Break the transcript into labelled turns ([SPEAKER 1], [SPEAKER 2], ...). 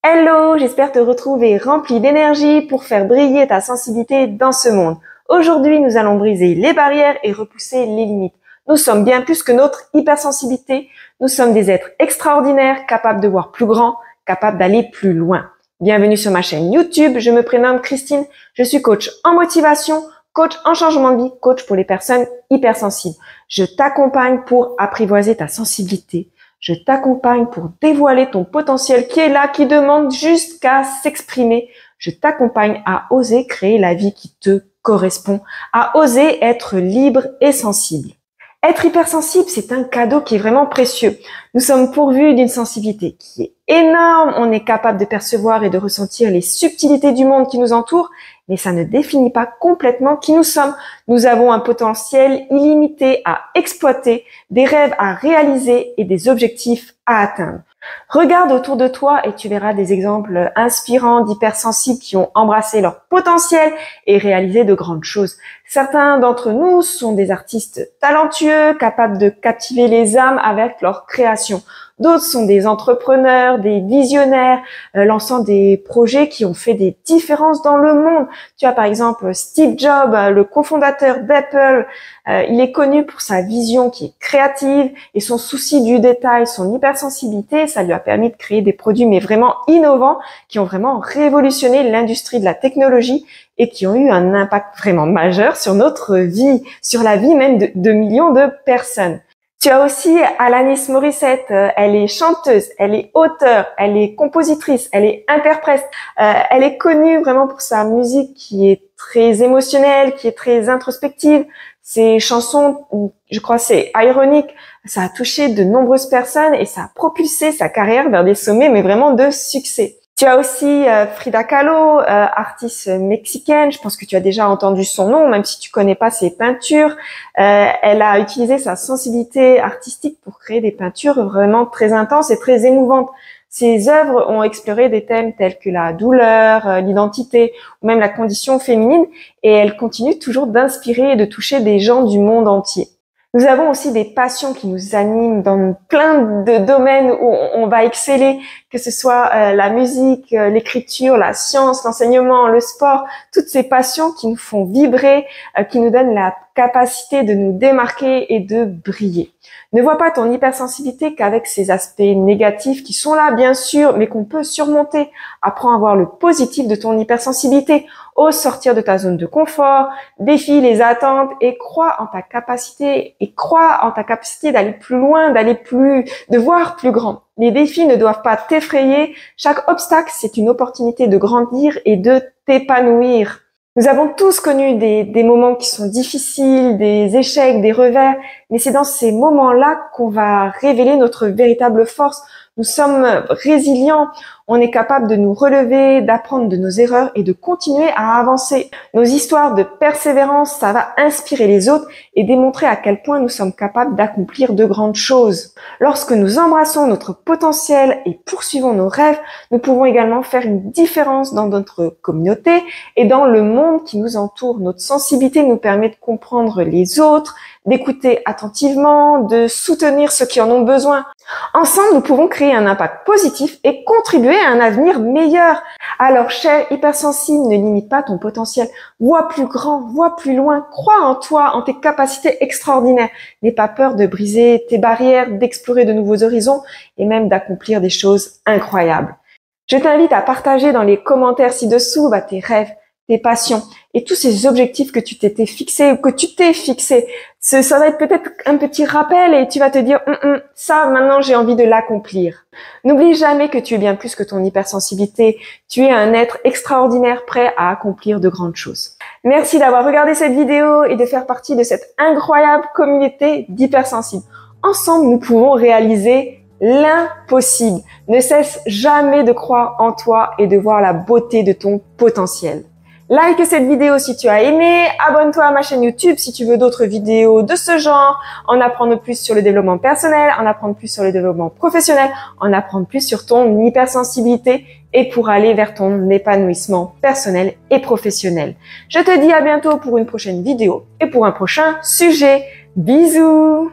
[SPEAKER 1] Hello, j'espère te retrouver rempli d'énergie pour faire briller ta sensibilité dans ce monde. Aujourd'hui, nous allons briser les barrières et repousser les limites. Nous sommes bien plus que notre hypersensibilité. Nous sommes des êtres extraordinaires, capables de voir plus grand, capables d'aller plus loin. Bienvenue sur ma chaîne YouTube. Je me prénomme Christine. Je suis coach en motivation, coach en changement de vie, coach pour les personnes hypersensibles. Je t'accompagne pour apprivoiser ta sensibilité. Je t'accompagne pour dévoiler ton potentiel qui est là, qui demande juste qu'à s'exprimer. Je t'accompagne à oser créer la vie qui te correspond, à oser être libre et sensible. Être hypersensible, c'est un cadeau qui est vraiment précieux. Nous sommes pourvus d'une sensibilité qui est énorme. On est capable de percevoir et de ressentir les subtilités du monde qui nous entoure, mais ça ne définit pas complètement qui nous sommes. Nous avons un potentiel illimité à exploiter, des rêves à réaliser et des objectifs à atteindre. Regarde autour de toi et tu verras des exemples inspirants d'hypersensibles qui ont embrassé leur potentiel et réalisé de grandes choses. Certains d'entre nous sont des artistes talentueux, capables de captiver les âmes avec leur création. D'autres sont des entrepreneurs, des visionnaires, lançant des projets qui ont fait des différences dans le monde. Tu as par exemple Steve Jobs, le cofondateur d'Apple. Il est connu pour sa vision qui est créative et son souci du détail, son hypersensibilité. Ça lui a permis de créer des produits mais vraiment innovants qui ont vraiment révolutionné l'industrie de la technologie et qui ont eu un impact vraiment majeur sur notre vie, sur la vie même de millions de personnes. Tu as aussi Alanis Morissette, elle est chanteuse, elle est auteure, elle est compositrice, elle est interprète. Elle est connue vraiment pour sa musique qui est très émotionnelle, qui est très introspective. Ses chansons, je crois c'est ironique, ça a touché de nombreuses personnes et ça a propulsé sa carrière vers des sommets mais vraiment de succès. Tu as aussi Frida Kahlo, artiste mexicaine. Je pense que tu as déjà entendu son nom, même si tu connais pas ses peintures. Elle a utilisé sa sensibilité artistique pour créer des peintures vraiment très intenses et très émouvantes. Ses œuvres ont exploré des thèmes tels que la douleur, l'identité ou même la condition féminine et elle continue toujours d'inspirer et de toucher des gens du monde entier. Nous avons aussi des passions qui nous animent dans plein de domaines où on va exceller, que ce soit la musique, l'écriture, la science, l'enseignement, le sport, toutes ces passions qui nous font vibrer, qui nous donnent la capacité de nous démarquer et de briller. Ne vois pas ton hypersensibilité qu'avec ses aspects négatifs qui sont là, bien sûr, mais qu'on peut surmonter. Apprends à voir le positif de ton hypersensibilité. Ose sortir de ta zone de confort, défie les attentes et crois en ta capacité d'aller plus loin, de voir plus grand. Les défis ne doivent pas t'effrayer. Chaque obstacle, c'est une opportunité de grandir et de t'épanouir. Nous avons tous connu des moments qui sont difficiles, des échecs, des revers, mais c'est dans ces moments-là qu'on va révéler notre véritable force. Nous sommes résilients, on est capable de nous relever, d'apprendre de nos erreurs et de continuer à avancer. Nos histoires de persévérance, ça va inspirer les autres et démontrer à quel point nous sommes capables d'accomplir de grandes choses. Lorsque nous embrassons notre potentiel et poursuivons nos rêves, nous pouvons également faire une différence dans notre communauté et dans le monde qui nous entoure. Notre sensibilité nous permet de comprendre les autres, d'écouter attentivement, de soutenir ceux qui en ont besoin. Ensemble, nous pouvons créer un impact positif et contribuer à un avenir meilleur. Alors, cher hypersensible, ne limite pas ton potentiel. Vois plus grand, vois plus loin. Crois en toi, en tes capacités extraordinaires. N'aie pas peur de briser tes barrières, d'explorer de nouveaux horizons et même d'accomplir des choses incroyables. Je t'invite à partager dans les commentaires ci-dessous tes rêves, tes passions et tous ces objectifs que tu t'étais fixé ou que tu t'es fixé. Ça va être peut-être un petit rappel et tu vas te dire ça maintenant j'ai envie de l'accomplir. N'oublie jamais que tu es bien plus que ton hypersensibilité. Tu es un être extraordinaire prêt à accomplir de grandes choses. Merci d'avoir regardé cette vidéo et de faire partie de cette incroyable communauté d'hypersensibles. Ensemble, nous pouvons réaliser l'impossible. Ne cesse jamais de croire en toi et de voir la beauté de ton potentiel. Like cette vidéo si tu as aimé, abonne-toi à ma chaîne YouTube si tu veux d'autres vidéos de ce genre, en apprendre plus sur le développement personnel, en apprendre plus sur le développement professionnel, en apprendre plus sur ton hypersensibilité et pour aller vers ton épanouissement personnel et professionnel. Je te dis à bientôt pour une prochaine vidéo et pour un prochain sujet. Bisous!